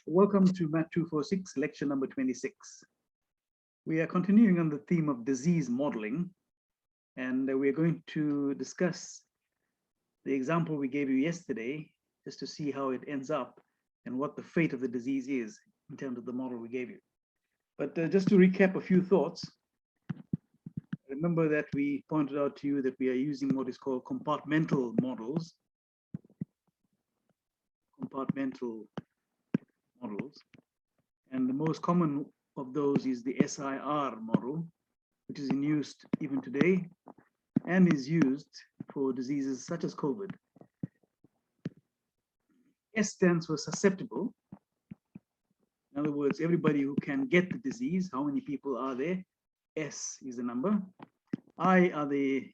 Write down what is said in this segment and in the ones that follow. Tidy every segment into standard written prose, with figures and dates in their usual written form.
Welcome to MAT 246, lecture number 26. We are continuing on the theme of disease modeling, and we are going to discuss the example we gave you yesterday, just to see how it ends up and what the fate of the disease is in terms of the model we gave you. But just to recap a few thoughts, remember that we pointed out to you that we are using what is called compartmental models. And the most common of those is the SIR model, which is in use even today and is used for diseases such as COVID. S stands for susceptible. In other words, everybody who can get the disease, how many people are there? S is the number. I are the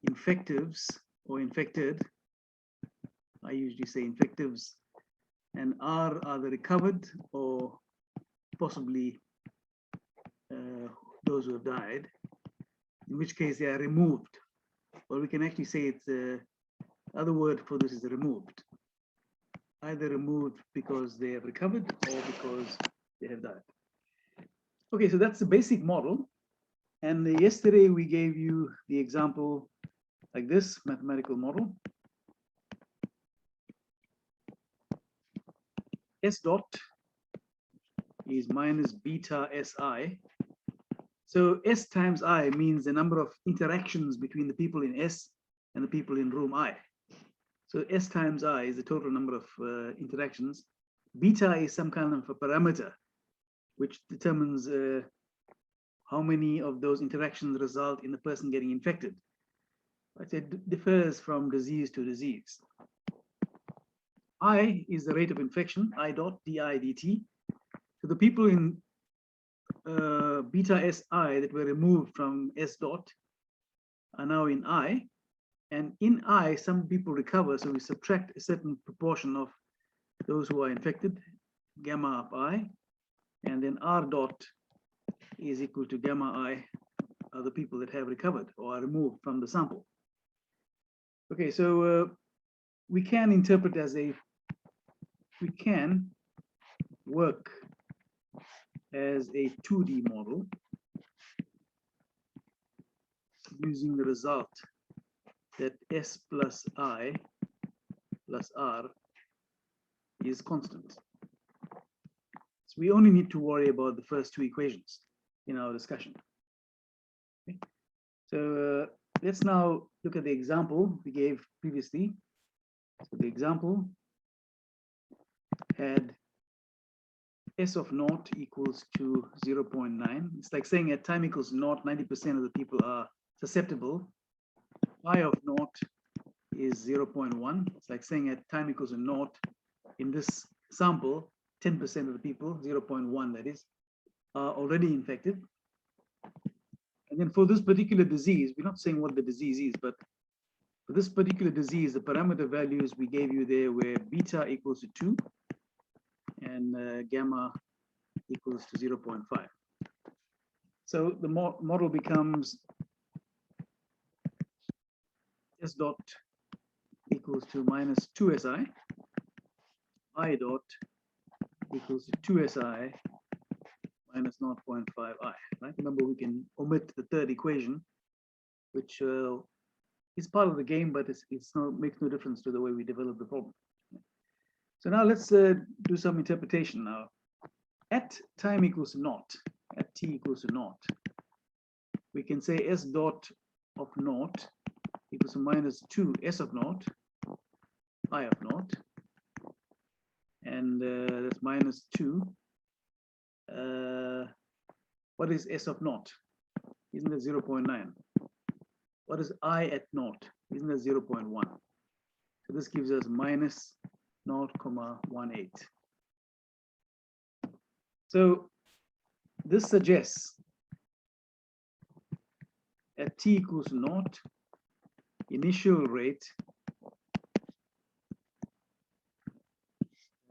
infectives or infected. I usually say infectives. And R are the recovered or possibly those who have died, in which case they are removed. Well, we can actually say it's the other word for this is removed. Either removed because they have recovered or because they have died. Okay, so that's the basic model. And yesterday we gave you the example like this mathematical model. S dot is minus beta Si. So S times I means the number of interactions between the people in S and the people in room I. So S times I is the total number of interactions. Beta is some kind of a parameter which determines how many of those interactions result in the person getting infected. But it differs from disease to disease. I is the rate of infection, I dot di dt. So the people in beta Si that were removed from S dot are now in I. And in I, some people recover, so we subtract a certain proportion of those who are infected, gamma of I, and then R dot is equal to gamma I are the people that have recovered or are removed from the sample. Okay, so we can interpret as we can work as a 2D model using the result that S plus I plus R is constant. So we only need to worry about the first two equations in our discussion. Okay. So let's now look at the example we gave previously. So the example had S of naught equals to 0.9. It's like saying at time equals naught, 90% of the people are susceptible. I of naught is 0.1. It's like saying at time equals to naught, in this sample, 10% of the people, 0.1 that is, are already infected. And then for this particular disease, we're not saying what the disease is, but for this particular disease, the parameter values we gave you there were beta equals to 2 and gamma equals to 0.5. So the model becomes S dot equals to minus 2Si, I dot equals to 2Si minus 0.5I, right? Remember, we can omit the third equation, which is part of the game, but makes no difference to the way we develop the problem. So now let's do some interpretation now. At time equals to naught, at t equals to naught, we can say S dot of naught equals to minus 2 S of naught, I of naught, and that's minus 2. What is S of naught? Isn't that 0.9? What is I at naught? Isn't that 0.1? So this gives us minus 0.18. So this suggests at t equals to naught, initial rate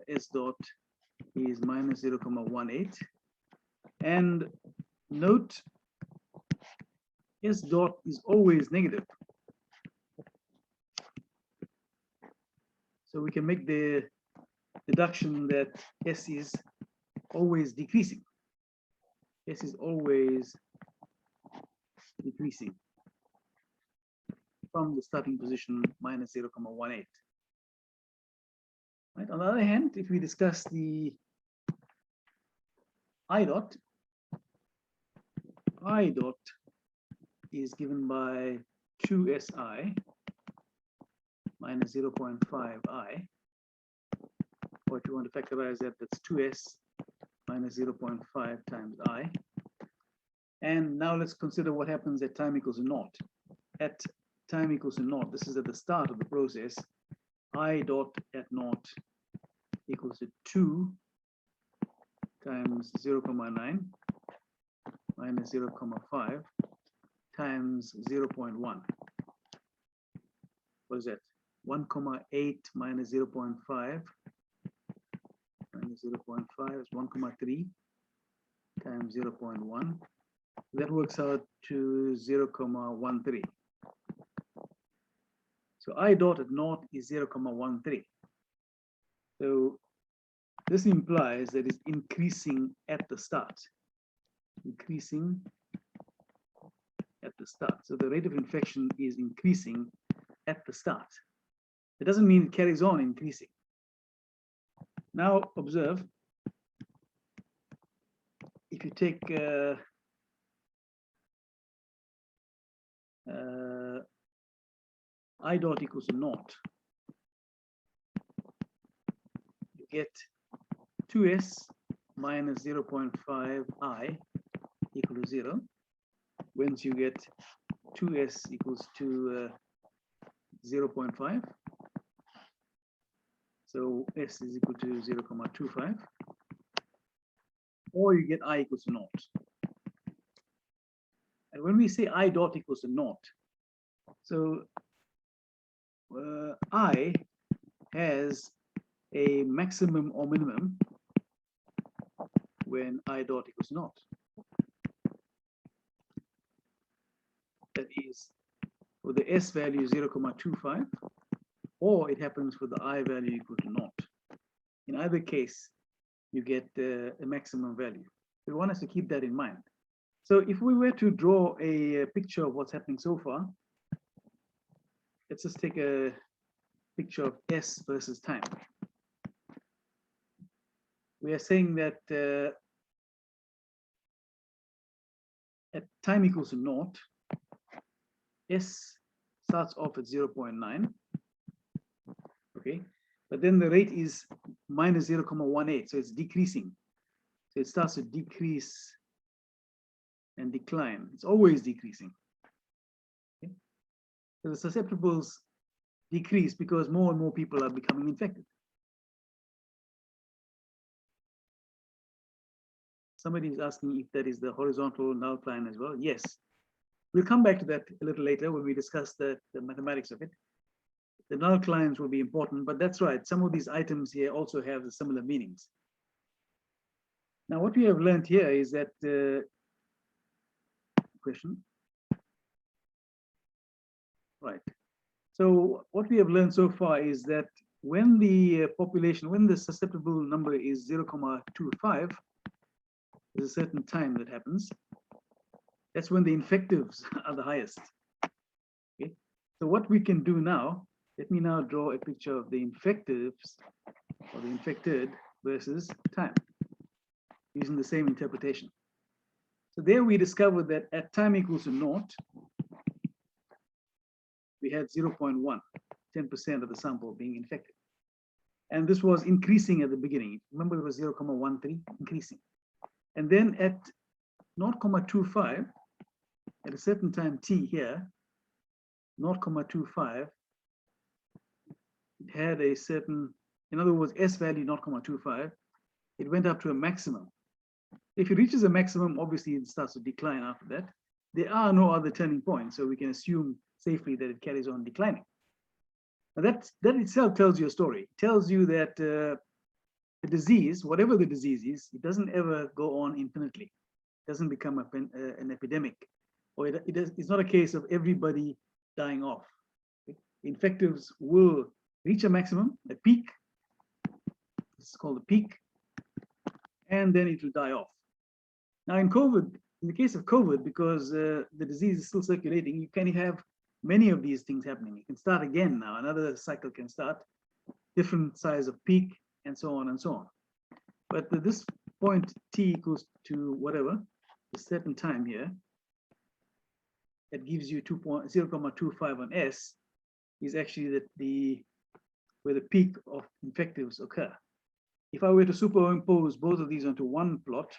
S dot is minus 0.18. And note, S dot is always negative. So we can make the deduction that S is always decreasing. S is always decreasing from the starting position minus 0.18. Right. On the other hand, if we discuss the I dot is given by 2si minus 0.5i, or if you want to factorize that, that's 2s minus 0.5 times I. And now let's consider what happens at time equals naught. At time equals naught, this is at the start of the process, I dot at naught equals to 2 times 0.9 minus 0.5 times 0.1. What is that? 1,8 minus 0.5 minus 0.5 is 1,3 times 0.1. That works out to 0.13. So I dot at naught is 0.13. So this implies that it's increasing at the start. Increasing at the start. So the rate of infection is increasing at the start. It doesn't mean it carries on increasing. Now observe, if you take I dot equals to naught, you get 2s minus 0.5 I equal to 0. Whence you get 2s equals to 0.5. So s is equal to 0.25. Or you get I equals to naught. And when we say I dot equals to naught, so I has a maximum or minimum when I dot equals naught. That is for the S value 0.25, or it happens for the I value equal to naught. In either case, you get a maximum value. We want us to keep that in mind. So if we were to draw a picture of what's happening so far, let's just take a picture of S versus time. We are saying that at time equals to naught, S starts off at 0.9, okay? But then the rate is minus 0.18, so it's decreasing. So it starts to decrease and decline. It's always decreasing. Okay? So the susceptibles decrease because more and more people are becoming infected. Somebody is asking if that is the horizontal null line as well. Yes. We'll come back to that a little later when we discuss the mathematics of it. The null lines will be important, but that's right. Some of these items here also have similar meanings. Now, what we have learned here is that question. Right. So what we have learned so far is that when the population, when the susceptible number is 0.25, there's a certain time that happens. That's when the infectives are the highest. Okay. So what we can do now, let me now draw a picture of the infectives or the infected versus time using the same interpretation. So there we discovered that at time equals to naught, we had 0.1, 10% of the sample being infected. And this was increasing at the beginning. Remember, it was 0.13, increasing. And then at 0.25, at a certain time t here, 0.25, it had a certain, in other words, S value 0.25, it went up to a maximum. If it reaches a maximum, obviously it starts to decline after that. There are no other turning points, so we can assume safely that it carries on declining. Now that itself tells you a story. It tells you that the disease, whatever the disease is, it doesn't ever go on infinitely. It doesn't become an epidemic, or it's not a case of everybody dying off. Okay? Infectives will reach a maximum, a peak, This is called the peak, and then it will die off. Now in the case of COVID, because the disease is still circulating, you can have many of these things happening. You can start again now, another cycle can start, different size of peak, and so on and so on. But at this point, t equals to whatever, a certain time here, that gives you 0.25 on S, is actually where the peak of infectives occur. If I were to superimpose both of these onto one plot,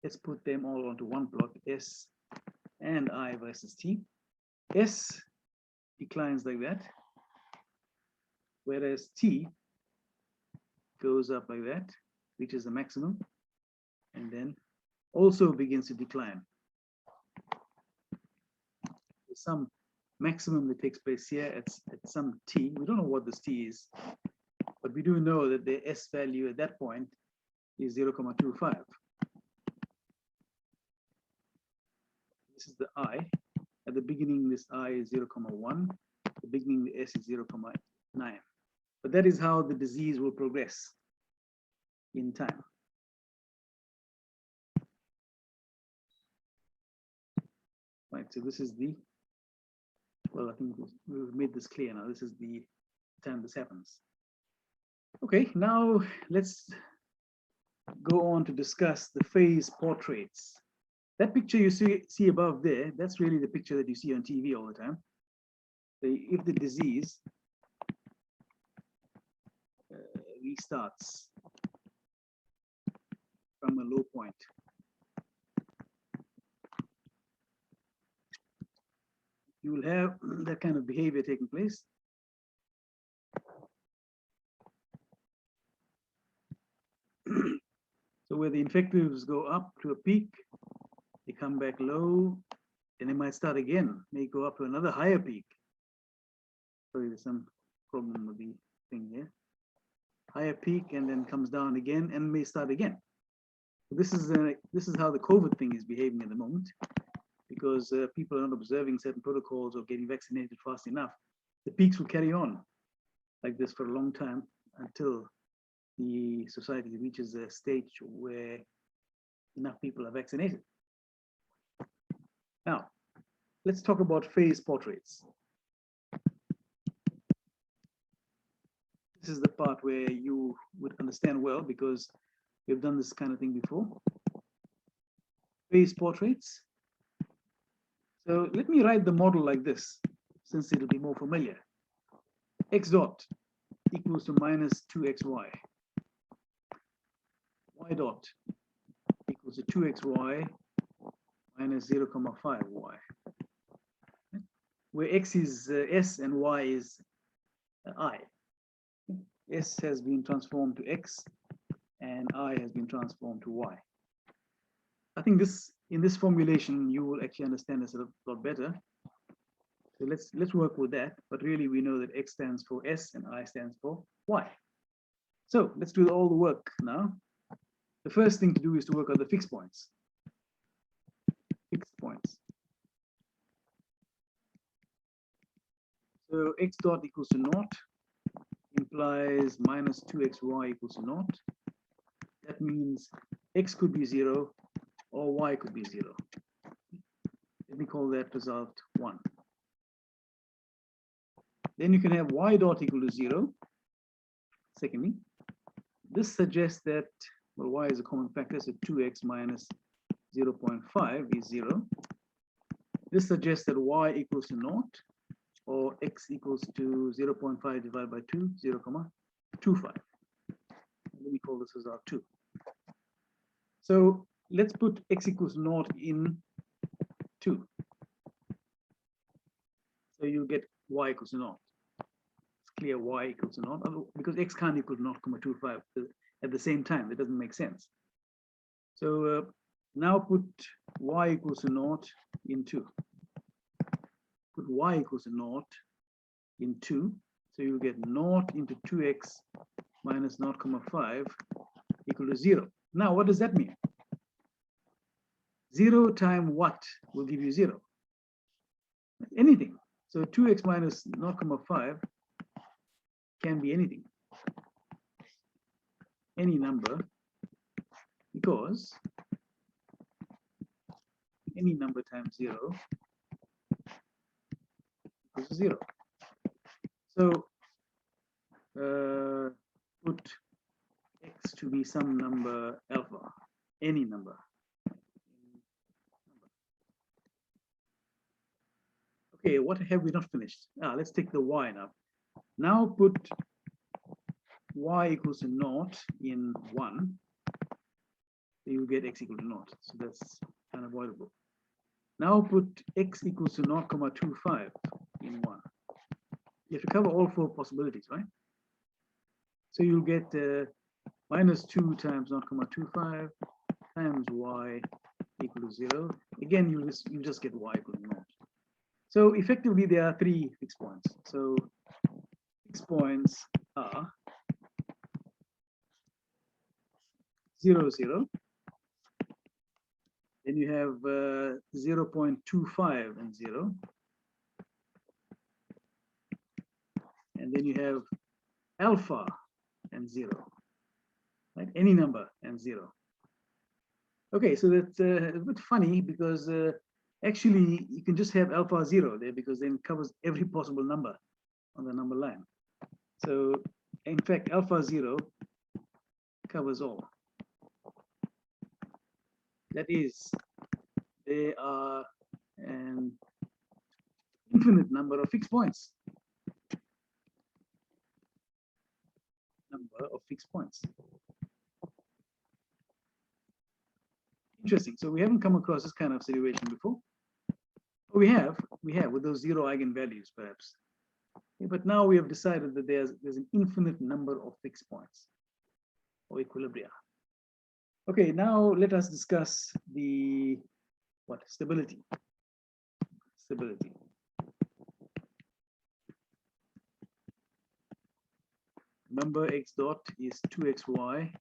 let's put them all onto one plot, S and I versus T. S declines like that, whereas T goes up like that, reaches the maximum, and then also begins to decline. There's some maximum that takes place here at some T. We don't know what this T is, but we do know that the S value at that point is 0.25. This is the I. At the beginning, this I is 0.1. At the beginning, the S is 0.9. But that is how the disease will progress in time. Right, so this is well, I think we've made this clear now. This is the time this happens. Okay, now let's go on to discuss the phase portraits. That picture you see above there, that's really the picture that you see on TV all the time. If the disease restarts from a low point, you will have that kind of behavior taking place. So where the infectives go up to a peak, they come back low, and they might start again, may go up to another higher peak. Sorry, there's some problem with the thing here. Higher peak, and then comes down again, and may start again. So this is how the COVID thing is behaving at the moment, because people are not observing certain protocols or getting vaccinated fast enough. The peaks will carry on like this for a long time until the society reaches a stage where enough people are vaccinated. Now, let's talk about phase portraits. This is the part where you would understand well because we've done this kind of thing before. Phase portraits. So let me write the model like this, since it'll be more familiar. X dot equals to minus 2xy. Y dot equals to 2xy minus 0.5y. Where x is S and y is I. S has been transformed to x and I has been transformed to y. I think in this formulation you will actually understand this a lot better. So let's work with that. But really we know that x stands for S and I stands for y. So let's do all the work now. The first thing to do is to work out the fixed points. Fixed points. So x dot equals to naught implies minus 2xy equals to naught. That means x could be 0 or y could be 0. Let me call that result 1. Then you can have y dot equal to 0. Secondly, this suggests that, well, y is a common factor, so 2x minus 0.5 is 0. This suggests that y equals to naught, or x equals to 0.5 divided by 2, 0.25. Let me call this result 2. So let's put x equals naught in 2. So you get y equals to naught. It's clear y equals to naught, because x can't equal to 0.25 at the same time. That doesn't make sense. So now put y equals to naught in 2. Put y equals to naught in 2. So you get naught into 2x minus 0.5 equal to 0. Now, what does that mean? 0 times what will give you 0? Anything. So 2x minus 0.5 can be anything. any number because any number times 0 equals 0. So put x to be some number alpha, any number. Okay, what have we not finished? Let's take the y now. Now put y equals to 0 in 1. You get x equal to 0. So that's unavoidable. Now put x equals to 0,25 in 1. You have to cover all 4 possibilities, right? So you'll get minus 2 times 0,25 times y equal to 0. Again, you just get y equal to 0. So effectively, there are 3 fixed points. So fixed points are 0, 0. Then you have 0.25 and 0. And then you have alpha and 0. Right? Any number and 0. Okay, so that's a bit funny because actually you can just have alpha 0 there because then it covers every possible number on the number line. So in fact, alpha 0 covers all. That is, there are an infinite number of fixed points. Number of fixed points. Interesting. So we haven't come across this kind of situation before. We have with those 0 eigenvalues, perhaps. Okay, but now we have decided that there's an infinite number of fixed points or equilibria. Okay, now let us discuss the stability. Stability. Remember, x dot is 2xy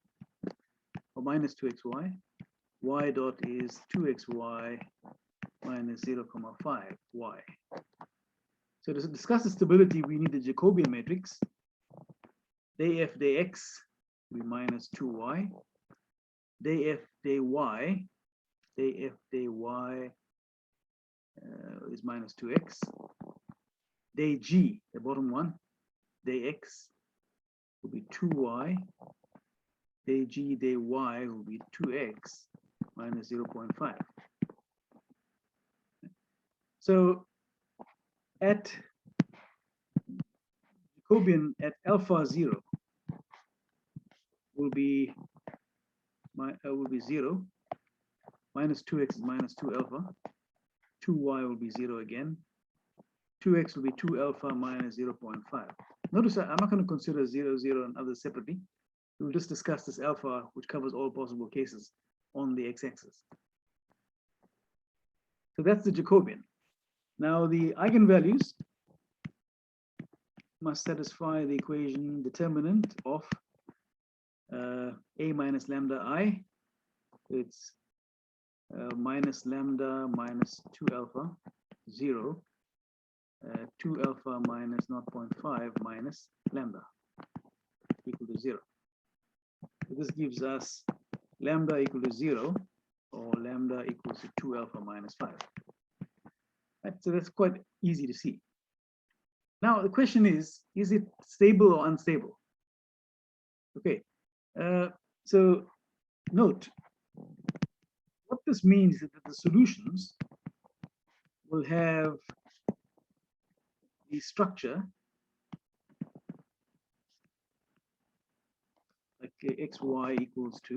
or minus 2xy. Y dot is 2xy minus 0,5y. So to discuss the stability, we need the Jacobian matrix. Day f day x will be minus 2y. Day f day y, day f day y is minus 2x. Day g, the bottom one, day x will be 2y. Day g day y will be 2x minus 0.5. So at Jacobian at alpha 0 will be 0. Minus 2x is minus 2 alpha. 2y will be 0 again. 2x will be 2 alpha minus 0.5. Notice I'm not going to consider 0, 0 and others separately. We'll just discuss this alpha, which covers all possible cases on the x-axis. So that's the Jacobian. Now the eigenvalues must satisfy the equation determinant of a minus lambda I. It's minus lambda minus 2 alpha 0, 2 alpha minus 0.5 minus lambda equal to 0. So this gives us lambda equal to 0 or lambda equals to 2 alpha minus 5. Right, so that's quite easy to see. Now the question is it stable or unstable? Okay, so note, what this means is that the solutions will have the structure like xy equals to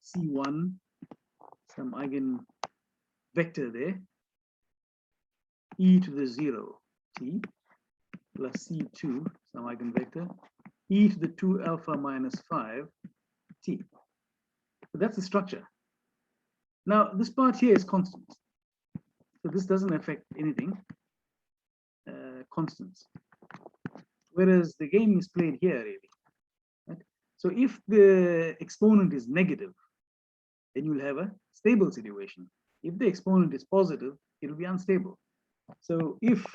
C1, some eigenvector there, e to the 0 t plus C2, some eigenvector, e to the 2 alpha minus 5 t. So that's the structure. Now this part here is constant. So this doesn't affect anything, constants. Whereas the game is played here really. Right? So if the exponent is negative, then you'll have a stable situation. If the exponent is positive, it will be unstable. So if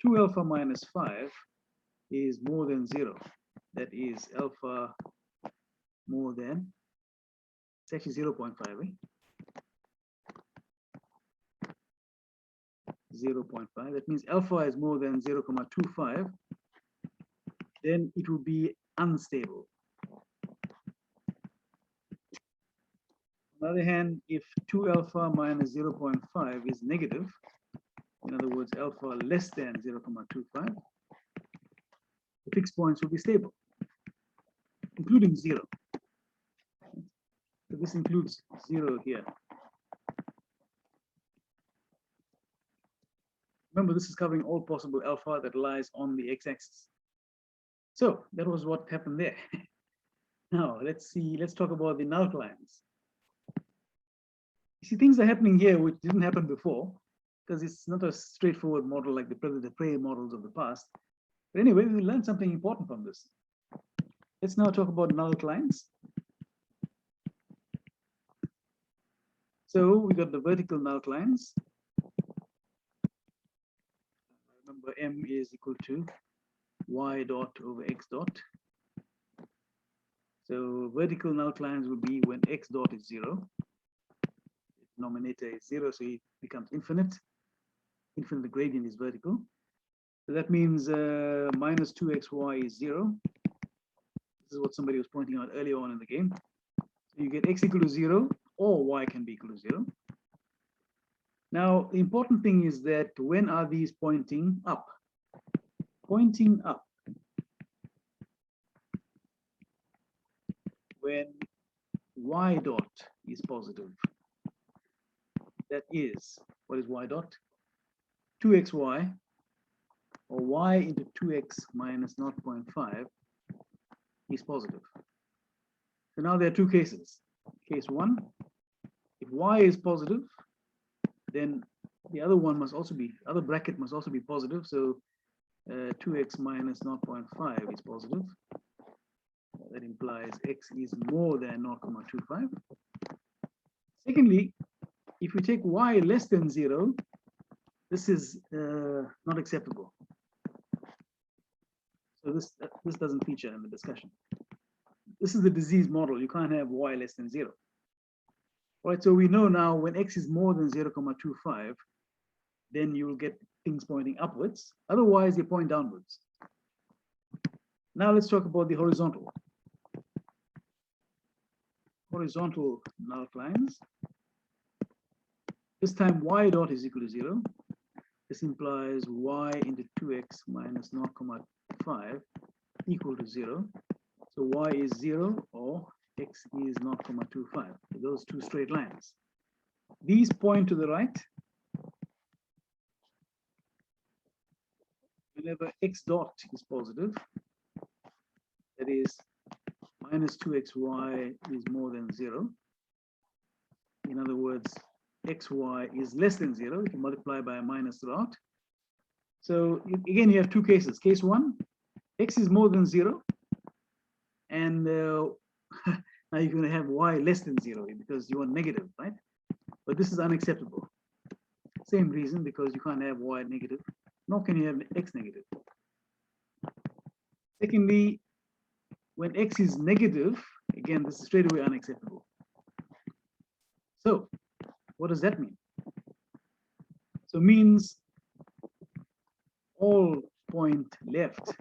2 alpha minus 5 is more than 0, that is alpha more than, it's actually 0.5, eh? 0.5, that means alpha is more than 0.25, then it will be unstable. On the other hand, if 2 alpha minus 0.5 is negative, in other words, alpha less than 0.25, the fixed points will be stable, including 0. So this includes 0 here. Remember, this is covering all possible alpha that lies on the x-axis. So that was what happened there. Now let's talk about the null lines. You see, things are happening here which didn't happen before, because it's not a straightforward model like the predator-prey models of the past. But anyway, we learned something important from this. Let's now talk about null lines. So we got the vertical null lines. Remember, m is equal to y dot over x dot. So vertical null lines will be when x dot is 0. Denominator is 0, so it becomes infinite. Infinite, the gradient is vertical. So that means minus 2xy is 0. This is what somebody was pointing out earlier on in the game. So you get x equal to 0, or y can be equal to 0. Now, the important thing is that when are these pointing up? Pointing up when y dot is positive. That is, what is y dot? 2xy, or y into 2x minus 0.5 is positive. So now there are two cases. Case 1, if y is positive, then the other one must also be, other bracket must also be positive. So 2x minus 0.5 is positive. That implies x is more than 0.25. Secondly, if we take y less than 0, this is not acceptable. So this doesn't feature in the discussion. This is the disease model. You can't have y less than 0. All right, so we know now when x is more than 0.25, then you will get things pointing upwards. Otherwise, they point downwards. Now let's talk about the horizontal. Horizontal null lines. This time y dot is equal to 0. This implies y into 2x minus 0.5 equal to 0. So y is 0 or x is 0.25. Those two straight lines. These point to the right. Whenever x dot is positive, that is minus 2xy is more than 0. In other words, xy is less than 0 if you multiply by a minus throughout. So again, you have two cases. Case 1, x is more than 0, and now you're going to have y less than 0 because you want negative, right? But this is unacceptable. Same reason, because you can't have y negative, nor can you have x negative. Secondly, when x is negative, again, this is straight away unacceptable. So what does that mean? So means all point left.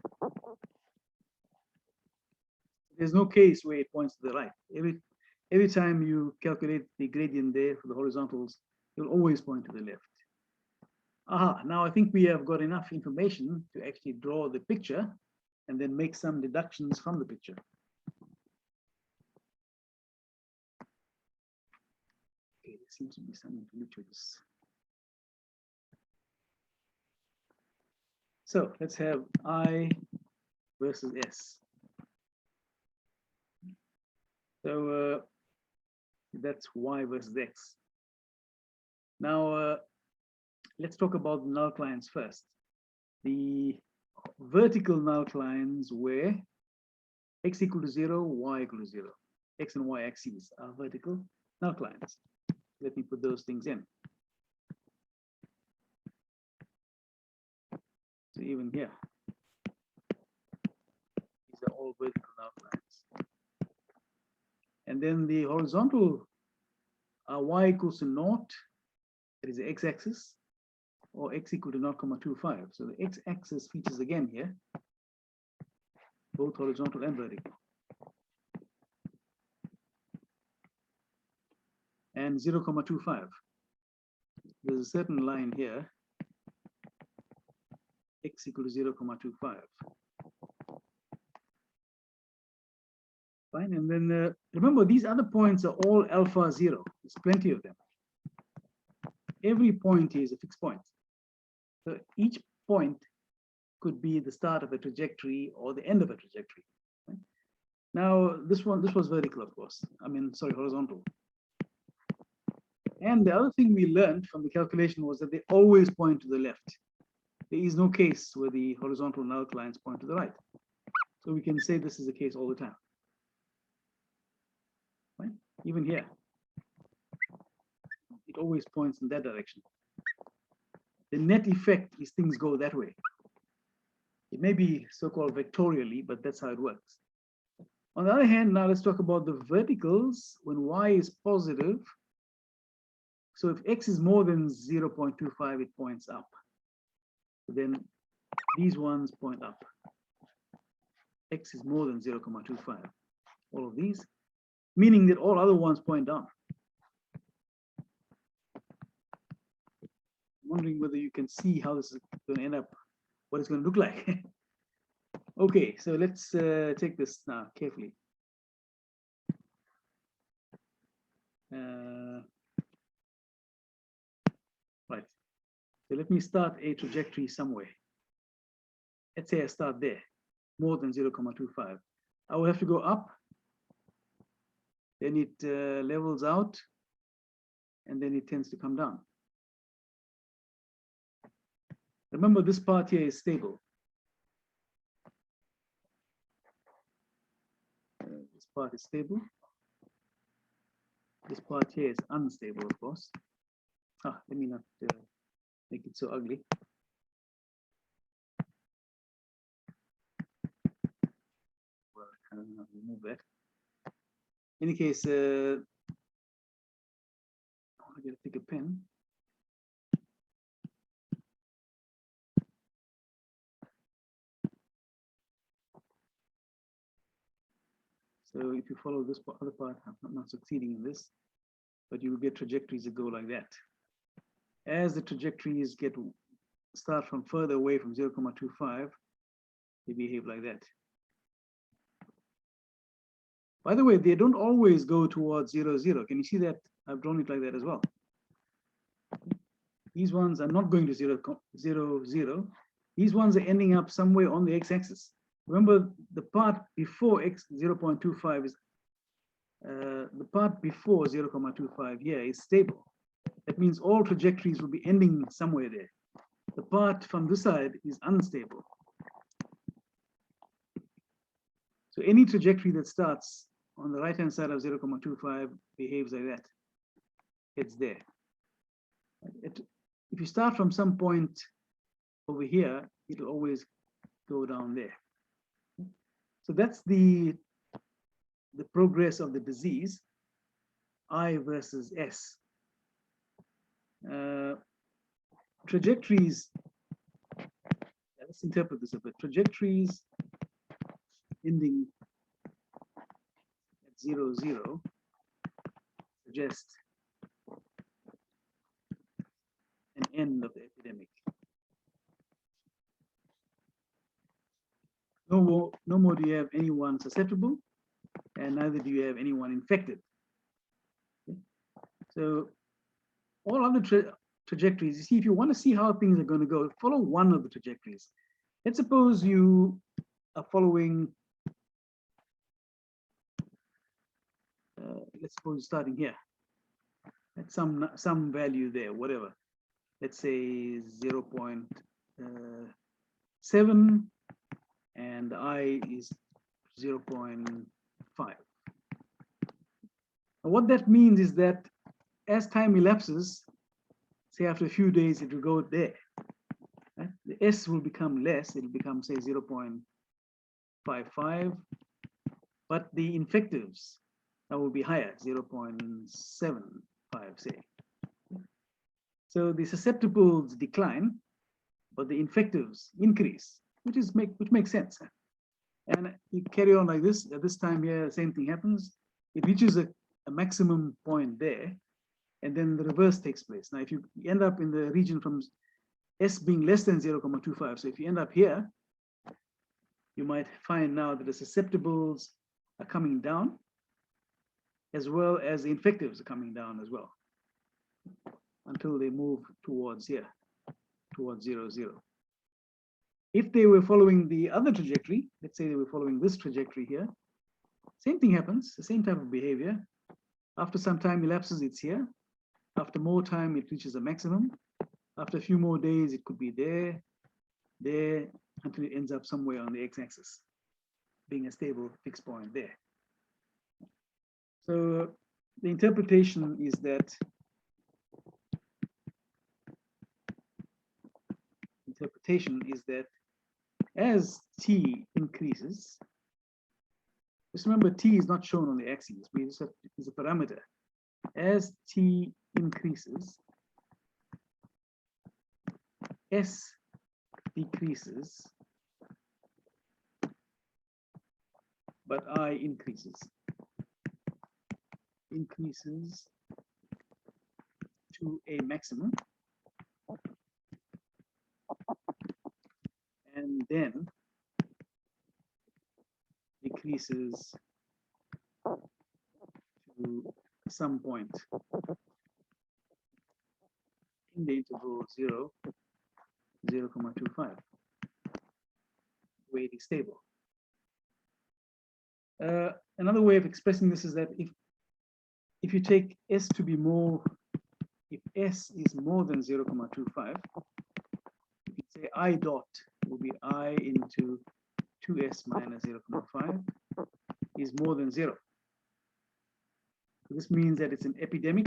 There's no case where it points to the right. Every time you calculate the gradient there for the horizontals, you'll always point to the left. Aha, now I think we have got enough information to actually draw the picture and then make some deductions from the picture. Okay, there seems to be something to look at this. So let's have I versus S. So that's Y versus X. Now let's talk about null lines first. The vertical null lines where x equal to 0, y equal to 0. X and y axes are vertical null lines. Let me put those things in. So even here, these are all all vertical outlines. And then the horizontal are y equals to naught, that is the x-axis, or x equal to 0.25. So the x-axis features again here, both horizontal and vertical. And 0.25. There's a certain line here, x equal to 0.25. Fine, and then remember these other points are all alpha 0. There's plenty of them. Every point here is a fixed point. So each point could be the start of a trajectory or the end of a trajectory. Right? Now this was vertical, of course. Sorry, horizontal. And the other thing we learned from the calculation was that they always point to the left. There is no case where the horizontal null lines point to the right. So we can say this is the case all the time. Right? Even here, it always points in that direction. The net effect is things go that way. It may be so-called vectorially, but that's how it works. On the other hand, now let's talk about the verticals when y is positive. So if x is more than 0.25, it points up. Then these ones point up. X is more than 0.25. All of these, meaning that all other ones point down. I'm wondering whether you can see how this is going to end up, what it's going to look like. Okay, so let's take this now carefully. Right. So let me start a trajectory somewhere. Let's say I start there, more than 0.25. I will have to go up, then it levels out, and then it tends to come down. Remember, this part here is stable. This part is stable. This part here is unstable, of course. Let me not make it so ugly. Well, I can remove that. In any case, I want to take a pen. So if you follow this other part, I'm not succeeding in this, but you will get trajectories that go like that. As the trajectories start from further away from 0.25, they behave like that. By the way, they don't always go towards 0, 0. Can you see that? I've drawn it like that as well. These ones are not going to 0, 0, 0. These ones are ending up somewhere on the x-axis. Remember, the part before x 0.25 is the part before 0.25 here is stable. That means all trajectories will be ending somewhere there. The part from this side is unstable. So any trajectory that starts on the right-hand side of 0.25 behaves like that. It's there. If you start from some point over here, it'll always go down there. So that's the progress of the disease, I versus S. Trajectories, let's interpret this a bit. Trajectories ending at 0, 0 suggest an end of the epidemic. No more do you have anyone susceptible, and neither do you have anyone infected. Okay? So all other trajectories, you see, if you want to see how things are going to go, follow one of the trajectories. Let's suppose you are following, let's suppose starting here at some value there, whatever. Let's say 0.7 and I is 0.5. What that means is that as time elapses, say after a few days, it will go there. Right? The S will become less. It will become, say, 0.4 0.55, but the infectives will be higher, 0.75, say. So the susceptibles decline, but the infectives increase, which makes sense. And you carry on like this. At this time here, the same thing happens. It reaches a maximum point there, and then the reverse takes place. Now, if you end up in the region from S being less than 0.25, so if you end up here, you might find now that the susceptibles are coming down, as well as the infectives are coming down as well, until they move towards here, towards 0, 0. If they were following the other trajectory, let's say they were following this trajectory here, same thing happens, the same type of behavior. After some time elapses, it's here. After more time, it reaches a maximum. After a few more days, it could be there, there, until it ends up somewhere on the x-axis, being a stable fixed point there. So the interpretation is that as t increases, just remember t is not shown on the axis, we just have is a parameter. As t increases, s decreases, but I increases to a maximum, and then decreases to some point in the interval 0, 0.25, where it is stable. Another way of expressing this is that if you take S to be more, if S is more than 0.25, you can say I dot will be I into 2S minus 0.5 is more than 0. So this means that it's an epidemic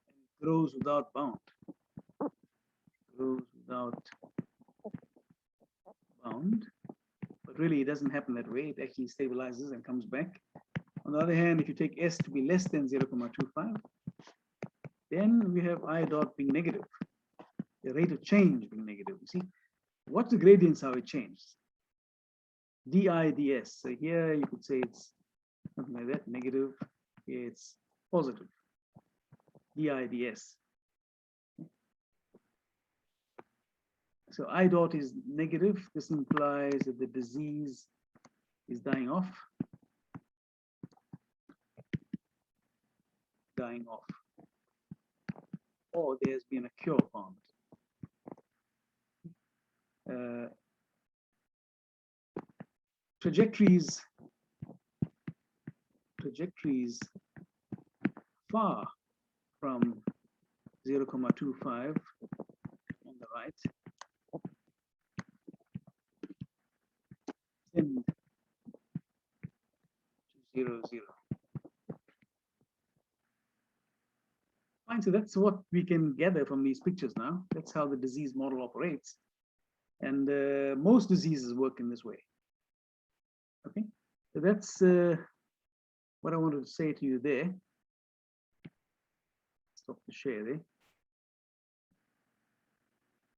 and it grows without bound. Grows without bound. But really, it doesn't happen that way. It actually stabilizes and comes back. On the other hand, if you take S to be less than 0.25, then we have I dot being negative, the rate of change being negative. You see, what's the gradients, how it changes? Di ds. So here you could say it's something like that, negative. Here it's positive. Di ds. So I dot is negative. This implies that the disease is dying off. Dying off. Or there's been a cure found. Trajectories far from 0.25 on the right tend to 0, 0. Fine, so that's what we can gather from these pictures now. That's how the disease model operates. And most diseases work in this way. Okay, so that's what I wanted to say to you there. Stop the share there.